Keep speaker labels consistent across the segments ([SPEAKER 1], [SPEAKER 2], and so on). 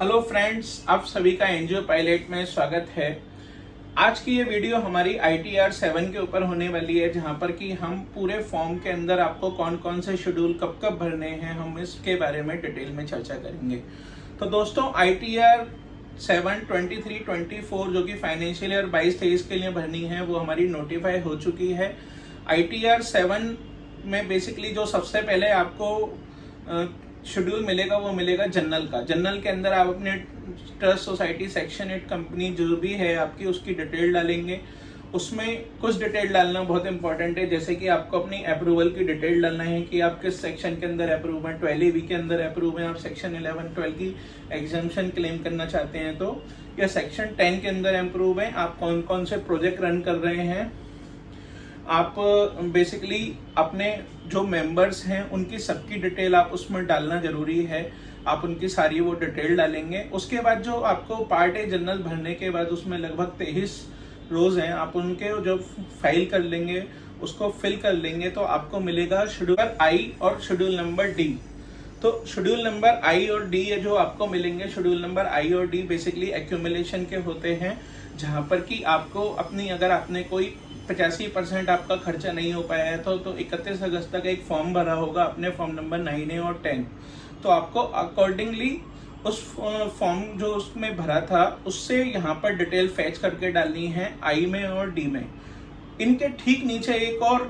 [SPEAKER 1] Hello friends, आप सभी का एनजीओ पायलट में स्वागत है। आज की ये वीडियो हमारी ITR 7 के ऊपर होने वाली है, जहां पर कि हम पूरे फॉर्म के अंदर आपको कौन कौन से शेड्यूल कब कब भरने हैं, हम इसके बारे में डिटेल में चर्चा करेंगे। तो दोस्तों, ITR 7 23-24 जो कि फाइनेंशियल ईयर 22-23 के लिए भरनी है, वो हमारी नोटिफाई हो चुकी है। ITR 7 में बेसिकली जो सबसे पहले आपको शेड्यूल मिलेगा वो मिलेगा जनरल का। जनरल के अंदर आप अपने ट्रस्ट, सोसाइटी, सेक्शन 8 कंपनी जो भी है आपकी, उसकी डिटेल डालेंगे। उसमें कुछ डिटेल डालना बहुत इंपॉर्टेंट है, जैसे कि आपको अपनी अप्रूवल की डिटेल डालना है कि आप किस सेक्शन के अंदर अप्रूव हैं। 12AB के अंदर अप्रूव हैं, आप सेक्शन 11-12 की एग्जाम्पशन क्लेम करना चाहते हैं तो, या सेक्शन 10 के अंदर अप्रूव हैं, आप कौन कौन से प्रोजेक्ट रन कर रहे हैं। आप बेसिकली अपने जो मेंबर्स हैं उनकी सबकी डिटेल आप उसमें डालना जरूरी है। आप उनकी सारी वो डिटेल डालेंगे। उसके बाद जो आपको पार्ट ए जनरल भरने के बाद उसमें लगभग 23 रोज हैं, आप उनके जो फाइल कर लेंगे उसको फिल कर लेंगे तो आपको मिलेगा शेड्यूल आई और शेड्यूल नंबर डी। तो शेड्यूल नंबर आई और डी ये जो आपको मिलेंगे, शेड्यूल नंबर आई और डी बेसिकली एक्यूमुलेशन के होते हैं, जहां पर कि आपको अपनी, अगर आपने कोई 85% आपका खर्चा नहीं हो पाया है तो 31 अगस्त तक एक फॉर्म भरा होगा, अपने फॉर्म नंबर 9A और 10, तो आपको अकॉर्डिंगली उस फॉर्म जो उसमें भरा था उससे यहाँ पर डिटेल फैच करके डालनी है आई में और डी में। इनके ठीक नीचे एक और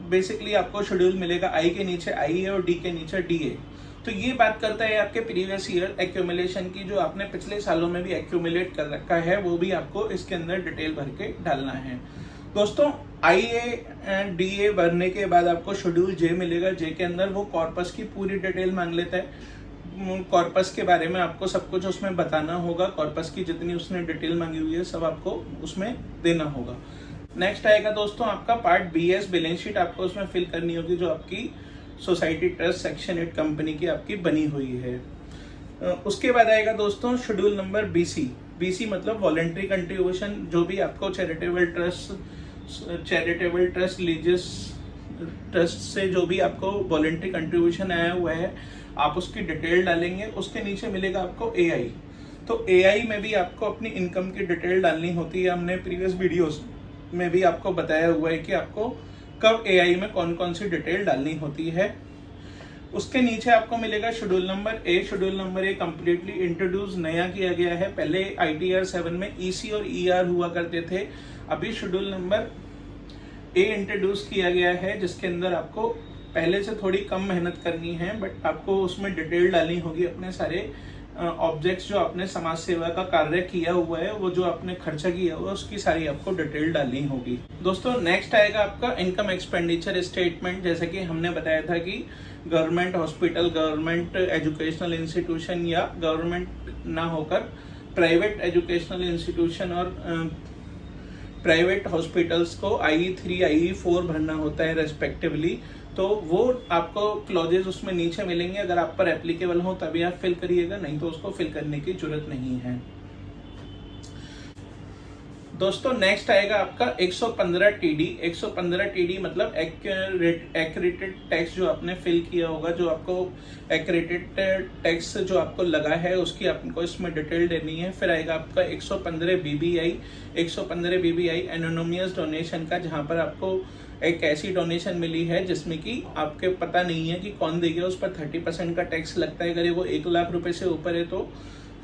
[SPEAKER 1] बेसिकली आपको शेड्यूल मिलेगा, आई के नीचे आई है और डी के नीचे डी है। तो ये बात करता है आपके प्रीवियस ईयर एक्यूमुलेशन की, जो आपने पिछले सालों में भी एक्यूमुलेट कर रखा है, वो भी आपको इसके अंदर डिटेल भर के डालना है। दोस्तों, IA DA भरने के बाद आपको शेड्यूल जे मिलेगा। जे के अंदर वो कॉर्पस की पूरी डिटेल मांग लेता है। कॉर्पस के बारे में आपको सब कुछ उसमें बताना होगा। कॉर्पस की जितनी उसने डिटेल मांगी हुई है सब आपको उसमें देना होगा। नेक्स्ट आएगा दोस्तों आपका पार्ट BS, बैलेंस शीट आपको उसमें फिल करनी होगी, जो आपकी सोसाइटी, ट्रस्ट, सेक्शन 8 कंपनी की आपकी बनी हुई है। उसके बाद आएगा दोस्तों शेड्यूल नंबर BC मतलब वॉलेंट्री कंट्रीब्यूशन। जो भी आपको चैरिटेबल ट्रस्ट, रिलीजियस ट्रस्ट से जो भी आपको वॉलेंट्री कंट्रीब्यूशन आया हुआ है, आप उसकी डिटेल डालेंगे। उसके नीचे मिलेगा आपको AI। तो AI में भी आपको अपनी इनकम की डिटेल डालनी होती है। हमने प्रीवियस वीडियोस में भी आपको बताया हुआ है कि आपको कब AI में कौन कौन सी डिटेल डालनी होती है। उसके नीचे आपको मिलेगा schedule number A। Schedule number A completely introduce नया किया गया है। पहले ITR 7 में EC और ER हुआ करते थे, अभी शेड्यूल नंबर A इंट्रोड्यूस किया गया है, जिसके अंदर आपको पहले से थोड़ी कम मेहनत करनी है, बट आपको उसमें डिटेल डालनी होगी अपने सारे ऑब्जेक्ट्स, जो आपने समाज सेवा का कार्य किया हुआ है, वो जो आपने खर्चा किया हुआ है, उसकी सारी आपको डिटेल डालनी होगी। दोस्तों, नेक्स्ट आएगा आपका इनकम एक्सपेंडिचर स्टेटमेंट। जैसे कि हमने बताया था कि government hospital, government educational institution या गवर्नमेंट ना होकर प्राइवेट एजुकेशनल इंस्टीट्यूशन और प्राइवेट हॉस्पिटल्स को IE3 IE4 भरना होता है रेस्पेक्टिवली। तो वो आपको क्लॉजेज उसमें नीचे मिलेंगे, अगर आप पर एप्लीकेबल हो तभी आप फिल करिएगा, नहीं तो उसको फिल करने की जरूरत नहीं है। दोस्तों, नेक्स्ट आएगा आपका 115 TD। 115 TD मतलब एक्रेडिटेड टैक्स जो आपने फिल किया होगा, जो आपको एक्रेडिटेड टैक्स जो आपको लगा है उसकी आपको इसमें डिटेल देनी है। फिर आएगा आपका 115 BBI। 115 BBI एनोनिमस डोनेशन का, जहां पर आपको एक ऐसी डोनेशन मिली है जिसमें कि आपके पता नहीं है कि कौन देगा, उस पर 30% का टैक्स लगता है, अगर वो 1 लाख रुपए से ऊपर है तो।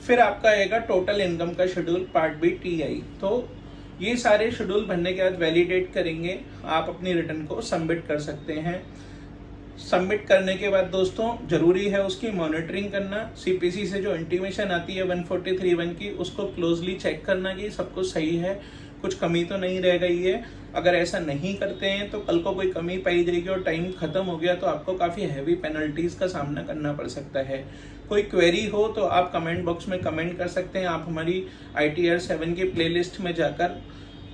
[SPEAKER 1] फिर आपका आएगा टोटल इनकम का शेड्यूल पार्ट B TI। तो ये सारे शेड्यूल भरने के बाद वैलिडेट करेंगे, आप अपनी रिटर्न को सबमिट कर सकते हैं। सबमिट करने के बाद दोस्तों जरूरी है उसकी मॉनिटरिंग करना। CPC से जो इंटीमेशन आती है 143(1) की, उसको क्लोजली चेक करना कि सब कुछ सही है, कुछ कमी तो नहीं रह गई है। अगर ऐसा नहीं करते हैं तो कल को कोई कमी पाई जाएगी और टाइम खत्म हो गया तो आपको काफ़ी हैवी पेनल्टीज का सामना करना पड़ सकता है। कोई क्वेरी हो तो आप कमेंट बॉक्स में कमेंट कर सकते हैं। आप हमारी ITR 7 की प्लेलिस्ट में जाकर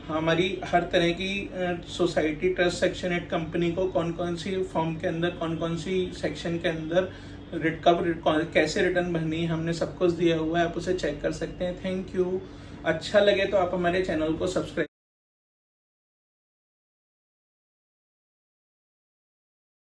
[SPEAKER 1] हमारी हर तरह की सोसाइटी, ट्रस्ट, सेक्शन 8 कंपनी को कौन कौन सी फॉर्म के अंदर, कौन कौन सी सेक्शन के अंदर कब कैसे रिटर्न भरनी है, हमने सब कुछ दिया हुआ है, आप उसे चेक कर सकते हैं। Thank you. अच्छा लगे तो आप हमारे चैनल को सब्सक्राइब